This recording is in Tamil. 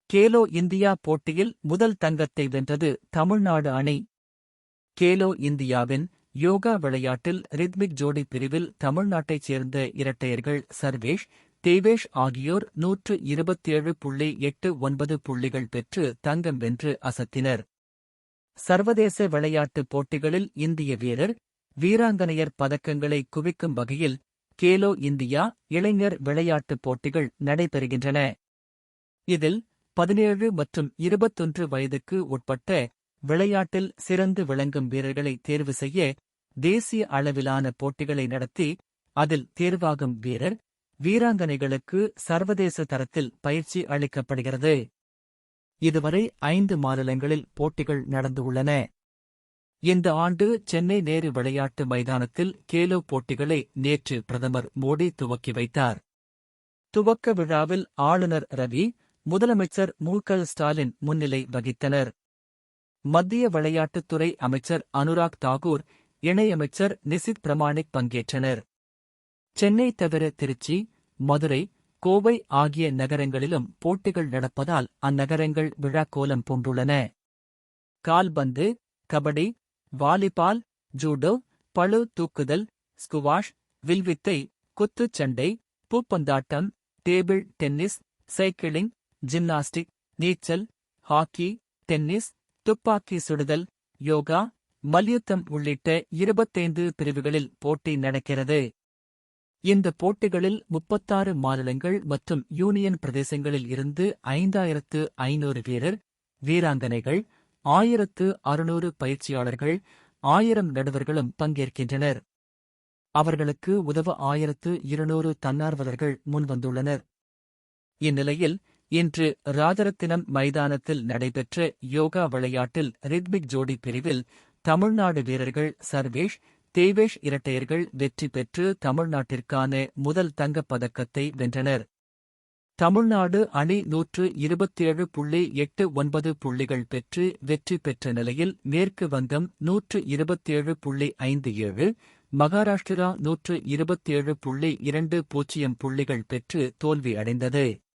கேலோ இந்தியா போட்டியில் முதல் தங்கத்தை வென்றது தமிழ்நாடு அணி. கேலோ இந்தியாவின் யோகா விளையாட்டில் ரித்மிக் ஜோடி பிரிவில் தமிழ்நாட்டைச் சேர்ந்த இரட்டையர்கள் சர்வேஷ், தேவேஷ் ஆகியோர் 127.89 புள்ளிகள் பெற்று தங்கம் வென்று அசத்தினர். சர்வதேச விளையாட்டுப் போட்டிகளில் இந்திய வீரர், வீராங்கனையர் பதக்கங்களை குவிக்கும் வகையில் கேலோ இந்தியா இளைஞர் விளையாட்டுப் போட்டிகள் நடைபெறுகின்றன. இதில் 17 மற்றும் 21 வயதுக்கு உட்பட்ட விளையாட்டில் சிறந்து விளங்கும் வீரர்களை தேர்வு செய்ய தேசிய அளவிலான போட்டிகளை நடத்தி அதில் தேர்வாகும் வீரர், வீராங்கனைகளுக்கு சர்வதேச தரத்தில் பயிற்சி அளிக்கப்படுகிறது. இதுவரை 5 மாநிலங்களில் போட்டிகள் நடந்துள்ளன. இந்த ஆண்டு சென்னை நேரு விளையாட்டு மைதானத்தில் கேலோ போட்டிகளை நேற்று பிரதமர் மோடி துவக்கி வைத்தார். துவக்க விழாவில் ஆளுநர் ரவி, முதலமைச்சர் மு.க. ஸ்டாலின் முன்னிலை வகித்தனர். மத்திய விளையாட்டுத்துறை அமைச்சர் அனுராக் தாக்கூர், இணையமைச்சர் நிசித் பிரமாணிக் பங்கேற்றனர். சென்னை தவிர திருச்சி, மதுரை, கோவை ஆகிய நகரங்களிலும் போட்டிகள் நடப்பதால் அந்நகரங்கள் விழாக்கோலம் பூண்டுள்ளன. கால்பந்து, கபடி, வாலிபால், ஜூடோ, பளு தூக்குதல், ஸ்குவாஷ், வில்வித்தை, குத்துச்சண்டை, பூப்பந்தாட்டம், டேபிள் டென்னிஸ், சைக்கிளிங், ஜிம்னாஸ்டிக், நீச்சல், ஹாக்கி, டென்னிஸ், துப்பாக்கி சுடுதல், யோகா, மல்யுத்தம் உள்ளிட்ட 25 பிரிவுகளில் போட்டி நடக்கிறது. இந்த போட்டிகளில் 36 மாநிலங்கள் மற்றும் யூனியன் பிரதேசங்களில் இருந்து 5500 வீரர், வீராங்கனைகள், 1600 பயிற்சியாளர்கள், 1000 நடுவர்களும் பங்கேற்கின்றனர். அவர்களுக்கு உதவ 1200 தன்னார்வலர்கள் முன்வந்துள்ளனர். இந்நிலையில் இன்று ராஜரத்தினம் மைதானத்தில் நடைபெற்ற யோகா விளையாட்டில் ரித்மிக் ஜோடி பிரிவில் தமிழ்நாடு வீரர்கள் சர்வேஷ், தேவேஷ் இரட்டையர்கள் வெற்றி பெற்று தமிழ்நாட்டிற்கான முதல் தங்கப் பதக்கத்தை வென்றனர். தமிழ்நாடு அணி 127.89 புள்ளிகள் பெற்று வெற்றி பெற்ற நிலையில் மேற்கு வங்கம் 127.57, மகாராஷ்டிரா 127.20 புள்ளிகள் பெற்று தோல்வி அடைந்தது.